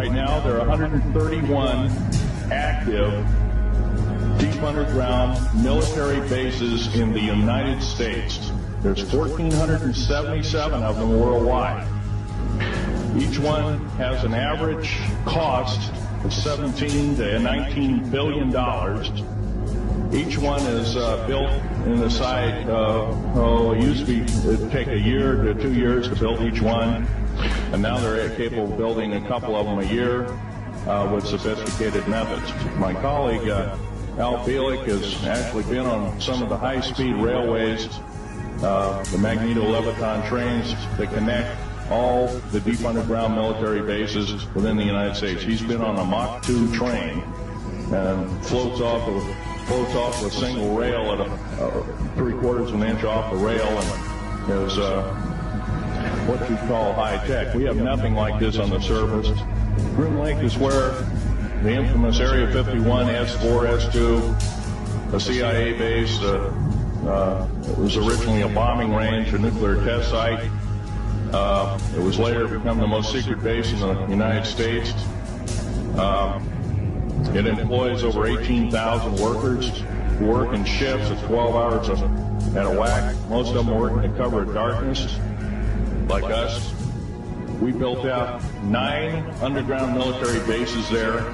Right now, there are 131 active deep underground military bases in the United States. There's 1,477 of them worldwide. Each one has an average cost of $17 to $19 billion. Each one is built in the site, it used to be, it'd take a year to 2 years to build each one, and now they're capable of building a couple of them a year with sophisticated methods. My colleague, Al Bielik, has actually been on some of the high-speed railways, the magneto-leviton trains that connect all the deep underground military bases within the United States. He's been on a Mach 2 train and floats off a single rail at a 3/4 of an inch off the rail, and is what you call high tech. We have nothing like this on the surface. Groom Lake is where the infamous Area 51, S4, S2, a CIA base. It was originally a bombing range, a nuclear test site. It was later become the most secret base in the United States. It employs over 18,000 workers who work in shifts of 12 hours at a whack. Most of them work in the cover of darkness, like us. We built out 9 underground military bases there,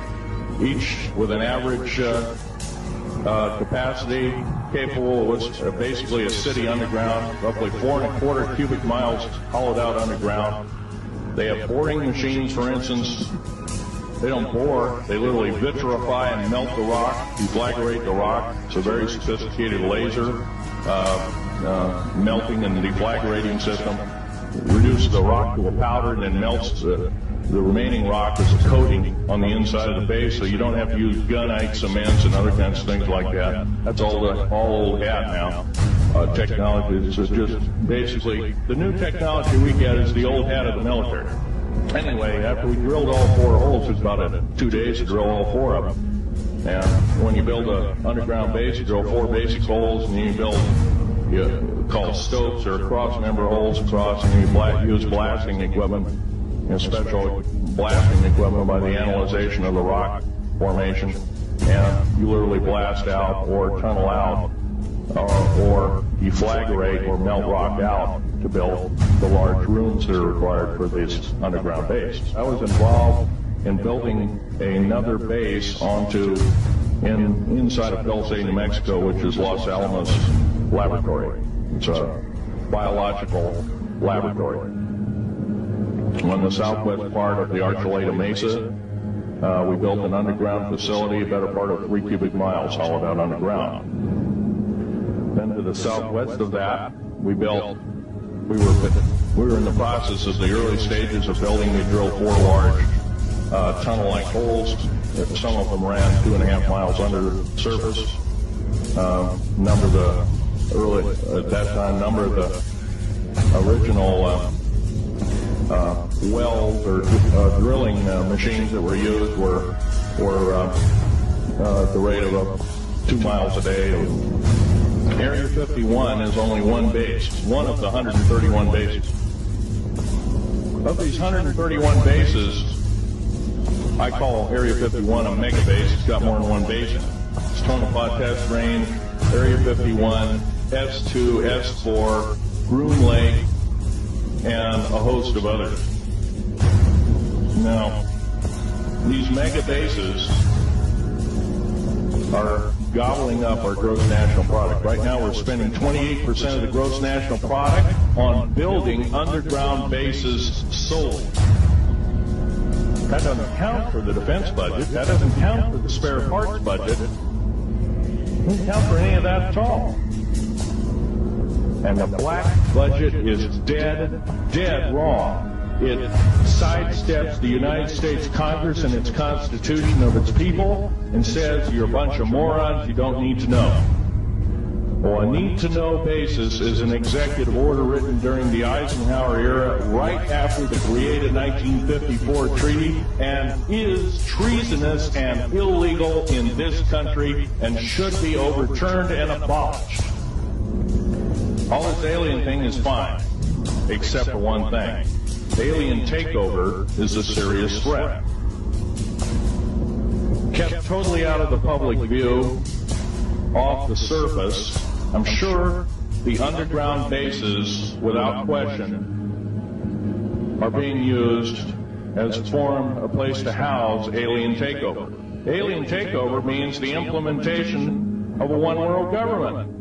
each with an average capacity capable of basically a city underground, roughly 4¼ cubic miles hollowed out underground. They have boring machines, for instance. They don't bore, they literally vitrify and melt the rock, deflagrate the rock. It's a very sophisticated laser melting and deflagrating system. Reduces the rock to a powder and then melts the remaining rock as a coating on the inside of the base, so you don't have to use gunite, cements, and other kinds of things like that. That's all old hat now. Technology is just basically, the new technology we get is the old hat of the military. Anyway, after we drilled all 4 holes, it was about 2 days to drill all 4 of them. And when you build an underground base, you drill 4 basic holes, and then you build, call stopes or cross-member holes across, and you use blasting equipment, special blasting equipment by the analyzation of the rock formation, and you literally blast out or tunnel out or deflagrate or melt rock out to build the large rooms that are required for this underground base. I was involved in building another base inside of Dulce, New Mexico, which is Los Alamos Laboratory. It's a biological laboratory. On the southwest part of the Archuleta Mesa, we built an underground facility, a better part of 3 cubic miles hollowed out underground. Then to the southwest of that, we were in the process of the early stages of building. We drilled 4 large tunnel-like holes. Some of them ran 2.5 miles under the surface. At that time, number of the original wells or drilling machines that were used were at the rate of 2 miles a day. Area 51 is only one base, one of the 131 bases. Of these 131 bases, I call Area 51 a mega base. It's got more than one base in it. It's Tonopah Test Range, Area 51, S2, S4, Groom Lake, and a host of others. Now, these mega bases are gobbling up our gross national product. Right now we're spending 28% of the gross national product on building underground bases solely. That doesn't count for the defense budget. That doesn't count for the spare parts budget. It doesn't count for any of that at all. And the black budget is dead wrong. It sidesteps the United States Congress and its Constitution of its people and says you're a bunch of morons, you don't need to know. Well, a need-to-know basis is an executive order written during the Eisenhower era, right after the created 1954 treaty, and is treasonous and illegal in this country and should be overturned and abolished. All this alien thing is fine, except for one thing. Alien takeover is a serious threat. kept totally out of the public view, off the surface. I'm sure the underground bases, without question, are being used as a place to house alien takeover. Alien takeover means the implementation of a one-world government.